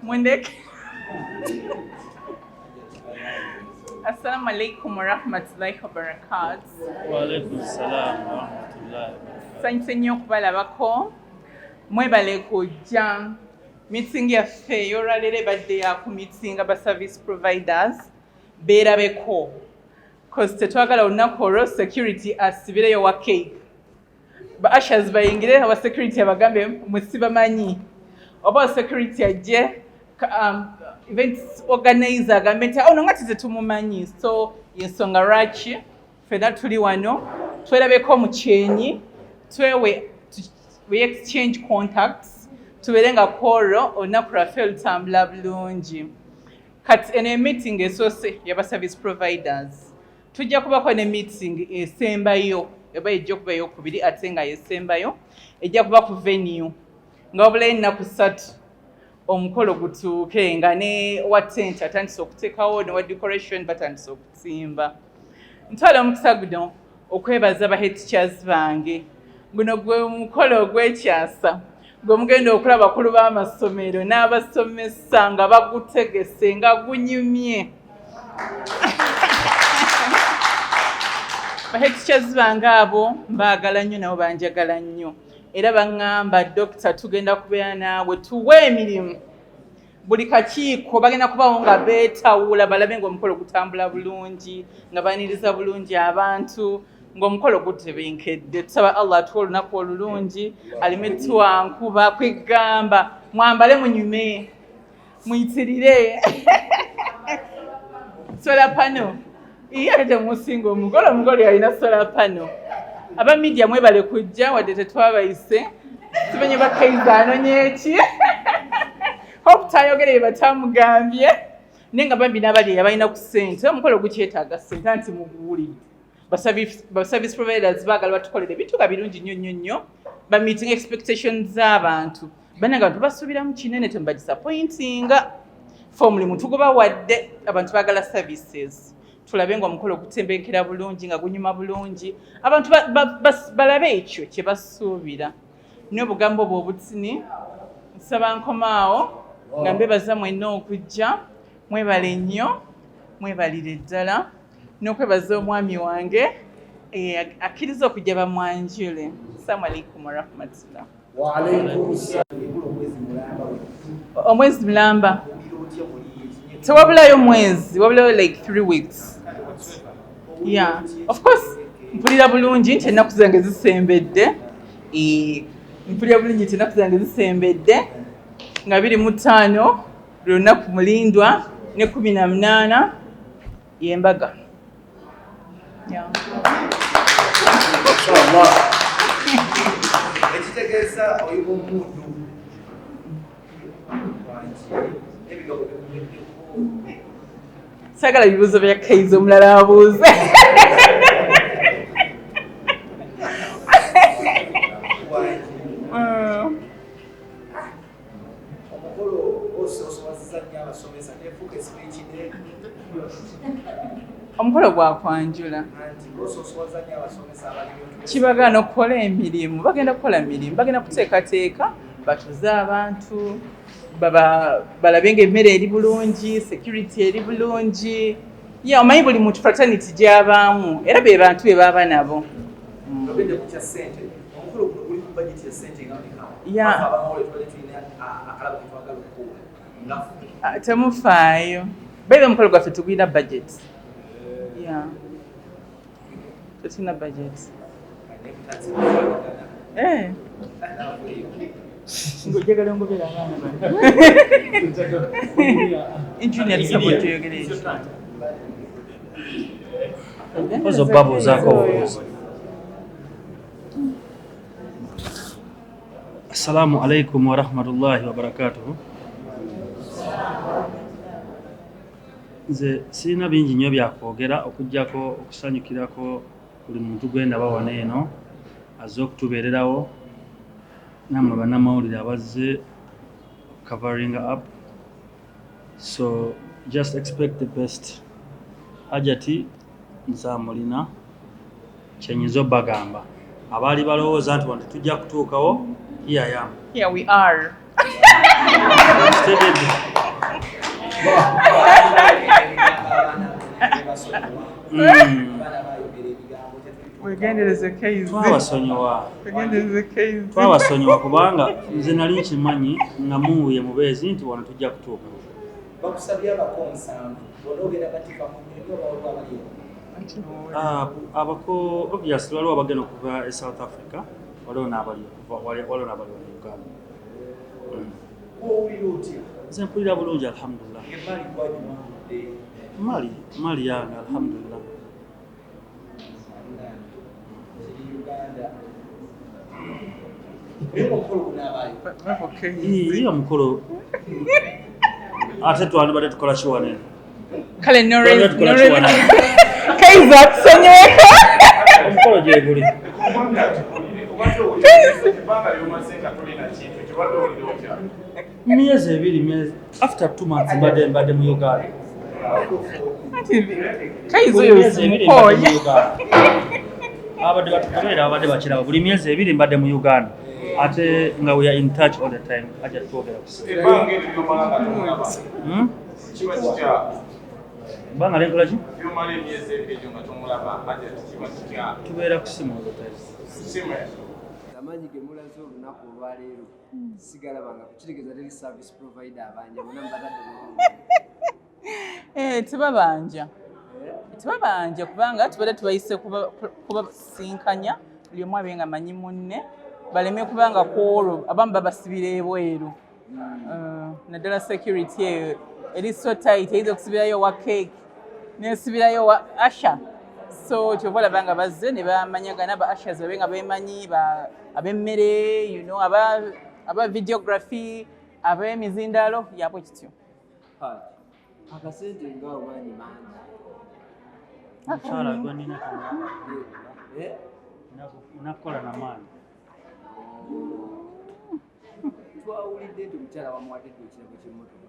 Mwendek. Assalamu alaikum wa rahmatullahi wa barakatuh. Wa alaikum salam wa rahmatullahi wa barakatuh. Sanyuse nnyo okubalabako. Mwebale kujja. Meeting yaffe y'olwaleero ebadde ya ku meeting aba service providers beerabeko. Cause tetwagala olunaku olwo security asibireyo wa cake. Ba ushers bayingire aba security abagambe musibamanyi. Oba security ajje events organizer agambe nti ono nga titumumanyi. So yensonga lwaki ffenna tuli wano twerabeko mu kyenyi we exchange contacts tubeere nga kwolwo olunaku lwaffe lutambula bulungi. Kati eno meeting esoose yaba service providers tujja kubako ne meeting esembayo eba ejja kuba eyokubiri ate nga yesembayo ejja kuba ku venue nga wabula ennaku 3 omukolo gutuuke nga ne wa tent atandise okuteekawo ne wa decoration batandise okusimba. Ntwala omukisa guno okwebaza ba head teachers bange. Guno gwe mukolo ogw'ekyasa gwe mugenda okulaba bakulu b'amasomero n'abasomesa nga bagutegese nga gunyumye. Ba head teachers bange abo mbaagala nnyo nabo banjagala nnyo. Era baŋŋamba dokita tugenda kubeera naawe tuwe emirimu. Buli kakiiko bagenda kubawo nga beetawula balabe ng'omukolo gutambula bulungi nga baniriza bulungi abantu ng'omukolo gutebenkedde. Tusaba Allah atuwe olunaku olulungi aleme twankuba kwegamba mwambale munyume muyitirire solar panel iye ate musinga omugolo yalina solar panel. Aba media mwebale kujja wadde tetwabayise tumenye ba Kayz anonyeeki hope tayogere batamugambye nenga bambi n'abali abalina ku ssente omukolo gukyetaaga ssente anti muguwulire. Ba service providers baagala batukolere bituga birungi nnyo ba meeting expectations z'abantu bananga abantu basuubira mu kinene temba disappointinga for mulimu tugoba wadde abantu baagala services tulabe nga omukolo gutembekera bulungi nga gunyuma bulungi abantu balabe ekyo kye basuubira. N'obugambo bw'obutini nsaba nkomaawo nga mbebaza mwenna okujja mwebale nnyo mwebalire ddala n'okwebaza omwami wange akkiriza okujja bamwanjule. Assalamu alaikum wa rahmatullah. Wa alaikum salaam. Omwezi mulamba tewabulayo mwezi wabulayo like 3 weeks. Yeah, of course mpulira bulungi nti ennaku zange zisembedde. Mpulira bulungi nti ennaku zange zisembedde nga 25 lunaku mulindwa ne 18 yembaga. Yeah. Inshallah. Ekitegeeza oyiba omuntu sagala bibuuzo bya Kayz omulala abuuze. Omukolo gwakwanjula kibagana okukola emirimu bagenda kukola mirimu bagenda kuteekateeka batuze abantu balabe ng'emmere eri bulungi security eri bulungi. Omanyi buli muntu fraternity gy'abaamu era be bantu be baaba nabo. Temufaayo bebe omukolo gwaffe tugwina budget. Tetulina budget. Ngojagala ngobeera abaana bano. Engineer tusaba tuyogere ekyo. Ozo bubbles zako. Assalamu alaikum wa rahmatullahi wa barakatuh. Nze sirina bingi nnyo byakwogera okuggyako okusanyukirako buli muntu gwenda bawana eno azze okutubeererawo namwe bannamawulire abazze covering up, so just expect the best. Hajati nzamulina kyenyizo bagamba abaali balowooza nti wantu tujja kutuukawo, here I am. Here we are. Wegendereze Kayz. Twabasonyiwa kubanga nze nali nkimanyi nga muwuye mubeezi nti wano tujja kutuuka. Bakusabye abakonsa ologera katika munyo baba abako obviously waliwo abagenda okuva e South Africa, waliwo n'abali Uganda. Nze mpulira bulungi alhamdulillah. Mali yange alhamdulillah. Iyo mukolo ate twandibadde tukola kiwanene. Kale Kayz atusonyiweko. Omukolo gye guli. Myezi ebiri, after 2 months mbadde mu Uganda. Kayz oyo mukoye. Abadde batukomerera abadde bakirawo buli myezi ebiri mbadde mu Uganda. Ate nga we are in touch all the time. Aja twogera kusimu. Banga lenkola ki? Tubeera kusimu all the time. Amanyi ge mulaze olunaku olwaleero sigala banga kukitegeza teri service provider abanja bonna mbadde tubabanja kubanga tubadde tubayise kubasinkanya buli omu abe nga manyi munne baleme kubanga kwolwo abamu babasibira ebweru. Naddala security eyo eri so tight, eyinza okusibirayo wa cake nesibirayo wa asha, so kyova olabanga bazze ne bamanyagana ba ashas babe nga bemanyi ab'emmere, aba videography, ab'emizindaalo yabwe kityo. akasente nga obwanyi mangi Mukyala gwe nina nakola namaani. twawulidde nti omukyala wamuwadde ekirabo ky'emmotoka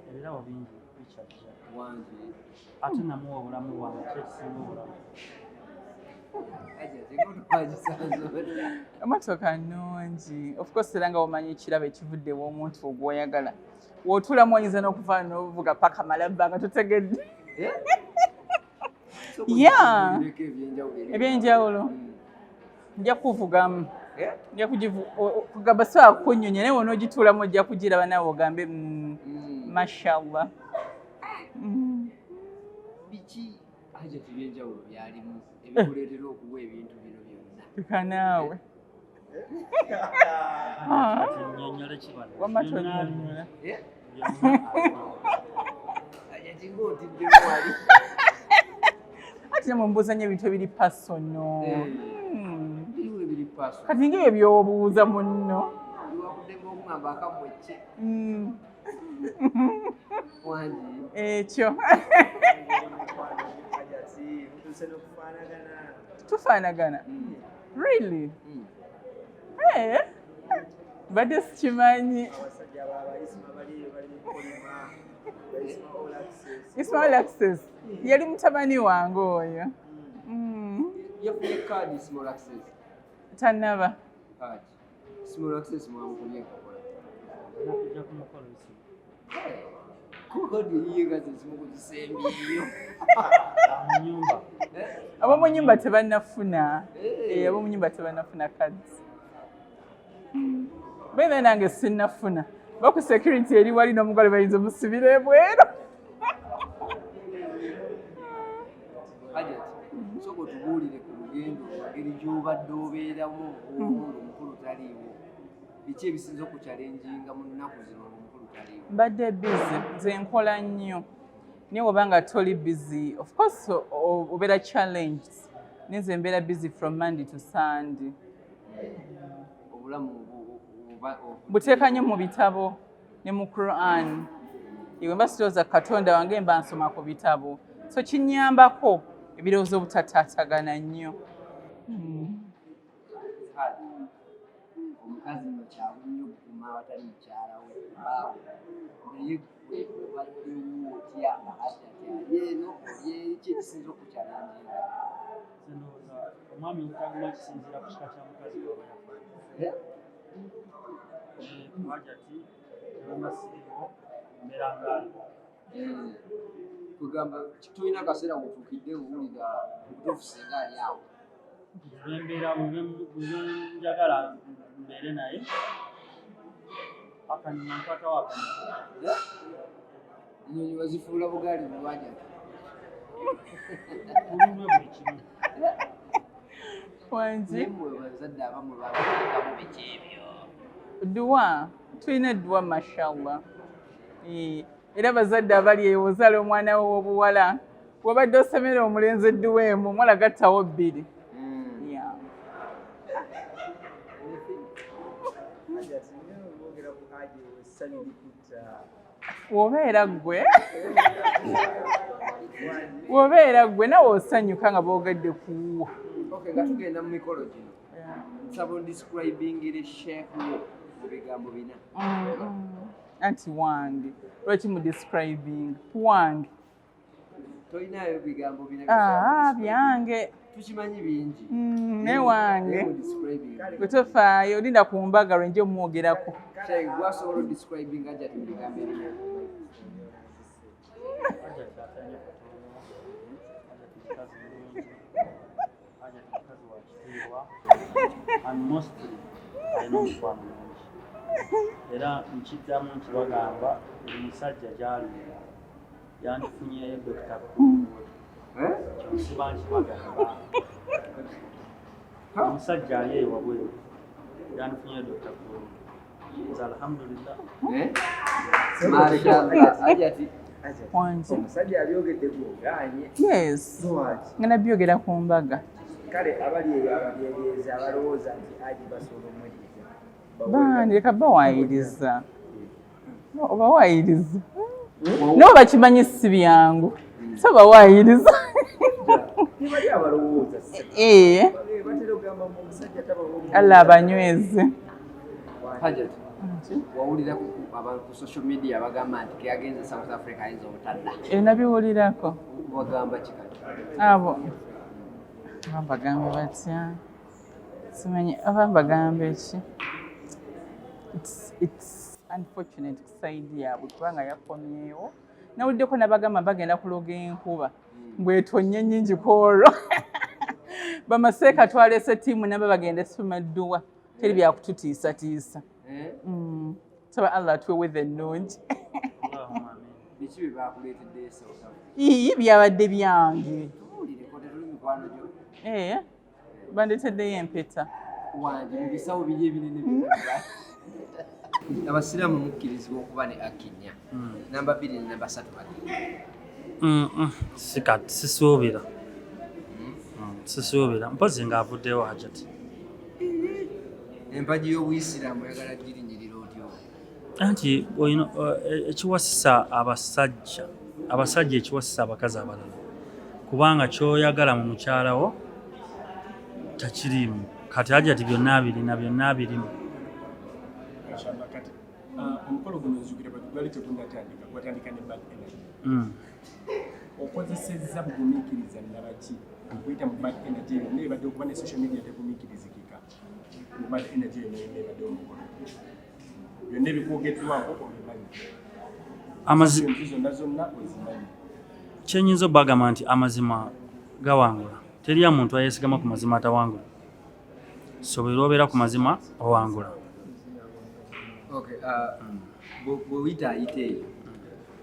Ebirabo bingi bikyajja wangi ate namuwa obulamu bwange kyekisinga obulamu. Emmotoka nnungi, of course era nga omanyi ekirabo ekivuddewo omuntu ogwoyagala wootulamu oyinza n'okufaana n'obuvuga paka malabbanga totegedde. Ebyenjawulo nja kuvugamu, nja kugamba sawa kunyonya naye wonoogituulamu ojja kugiraba nawe ogambe mashallah. Biki hajati ebyenjawulo byalimu ebikuleetera okuwa ebintu bino byonna? Tekanaawe Nnyonnyole kibala. wamma tonyonnyola. Hajati ng'otiddemu wali Ate mumbuuza nnyo ebintu ebiri pasono. biriwo ebiri paso Kati ng'ebyo by'obuuza munno. liwakuddemu okugamba akamwecce wangi Ekyo hajati mutuse n'okufaanagana tufaanagana. Really? Badde sikimanyi. abasajja ababayisima baliyo bali mu kulima bayisima all access Ismail Access yali mutabani wange oyo. yafunye kaadi small access Tannaba. kaadi small access mwamukulya kakola Nakujja ku mukolo isi. kodi yiyegaze zimukuzisembiyo Mu nyumba. Ab'omu nnyumba tebannafuna. Ab'omu nnyumba tebannafuna cards. Beera nange sinnafuna. Baku security eri wali n'omugole bayinza omusibira ebweru. hajati soka otubuulire ku lugendo engeri gy'obadde obeeramu ng'omukulu taliiwo biki ebisinza okukyalenjinga mu nnaku zino ng'omukulu taliiwo? Mbadde busy, nze nkola nnyo. Naye oba nga toli busy, of course obeera challenged. Nze mbeera busy from Monday to Sunday. Obulamu Buteeka nnyo mu bitabo ne mu Quran. Iwe mba sirowooza Katonda wange mba nsoma ku bitabo. So kinnyambako ebirowoozo obutataatagana nnyo. omukazi no kyabunnyo okukuma awatali mukyala we baawo naye gwe obaddewo otya Hajjati eno ki ekisinza okukyalenjinga omwami okutaguma kisinziira ku kika kya mukazi waba yafa Hajjati ebamasiriwo mbeera ngaali kugamba tulina akaseera wotuukidde owulira obutuufu singa ali awo lwembeera njagala mbeere naye akanyuma nkwatawo akanyuma ennyonyi bazifuula bugaali bulwaja bulumwe buli kimu wangi mmwe bazadde abamu babakamu biki ebyo dduwa tulina edduwa mashallah era bazadde abali eyo ozaala omwana we w'obuwala wabadde osomera omulenzi edduwa emu mwala gattawo bbiri wobeera gwe nawe osanyuka nga boogedde kuwo nga tugenda mu mikolo gino nsaba ondescribingire sheekh mu bigambo bina anti wange lwaki mu describing wange tolinayo bigambo bina byange tukimanyi bingi ne wange bwe tofaayo linda ku mbaga lwenje omwogerako gwasobola odescribing Hajjati mu bigambo ebina alina omukwano mungi era nkiddamu nti bagamba buli musajja gy'aluira yandifunyeyo Dr. kyosiba nkibagamba omusajja ali eyo wabweru yandifunyeyo Dr. nze alhamdulillah mashallah Hajjati omusajja abyogedde gwoganye yes nga nabyogera ku mbaga kale abali eyo ababyegeza abalowooza nti aji basobola omweddiza bandi leka bawaayiriza obawaayiriza nabo bakimanyi si byangu so bawaayiriza nibali abalowooza batera okugamba mu omusajja tabawo alla abanyweze Hajjati wawulira ku social media bagamba nti keyagenze South Africa ayinza obutadda nabiwulirako bagamba kikati abo bagambe batya simanyi aba bagambe ki it's unfortunate kusaidi yaabwe kubanga yakomyewo nawuliddeko nabagamba bagenda kuloga enkuba mbwetonye nnyingi kwolwo bamaseeka twalese ttiimu nabo bagenda esoma dduwa teri byakututiisatiisa saba Allah atuwewe ennungi biki bye bakuleetedde byabadde byange tuwulireko tetuli mikwano gyo bandeteddeyo empeta wange mu bisawo biri ebinene abasiraamu mukkirizibwa okuba ne akinya namba 2 ne namba 3 sikati sisuubira mpozi ng'avuddeyo Hajjati empagi y'obuyisiraamu oyagala girinyirira otyo anti ekiwasisa abasajja ekiwasisa abakazi abalala kubanga kyoyagala mu mukyalawo takirimu kati Hajjati byonna birimu omukolo guno nzukira gwali tegunnatandika gwatandika ne bad energy okozesezza bugumiikiriza nabaki okuyita mu bad energy yonna ebadde okuba ne social media tegumiikirizikika mu bad energy yonna ebadde omukolo byonna ebikwogeddwako obimanyi zonna ozimanyi kyenyinza obagamba nti amazima gawangula teriya muntu ayesigama ku mazima atawangula sobera obeera ku mazima owangula bwe wita ayita eyo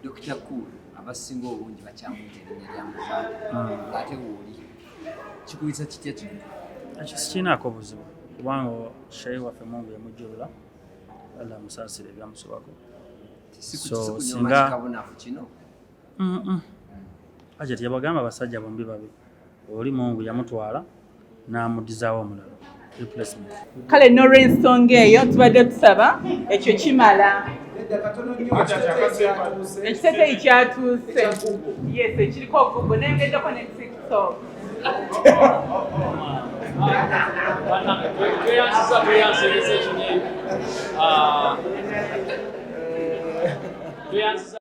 Dr. Cool abasinga obungi bakyamuyita erinnya lya Muzaata ng'ate wooli kikuyisa kitya kino ekyo sikirinaako buzibu kubanga sheeyi waffe Mungu yamujjulula alla musaasira ebyamusobako singa kikabunafu kino Hajjati yabagamba abasajja bombi babi oli Mungu yamutwala n'amuddizaawo omulala replacement kale n'olw'ensonga eyo tubadde tusaba ekyo kimala ekiteeteeyi kyatuuse yes ekiriko Google nayengeddeko ne TikTok tweyanziza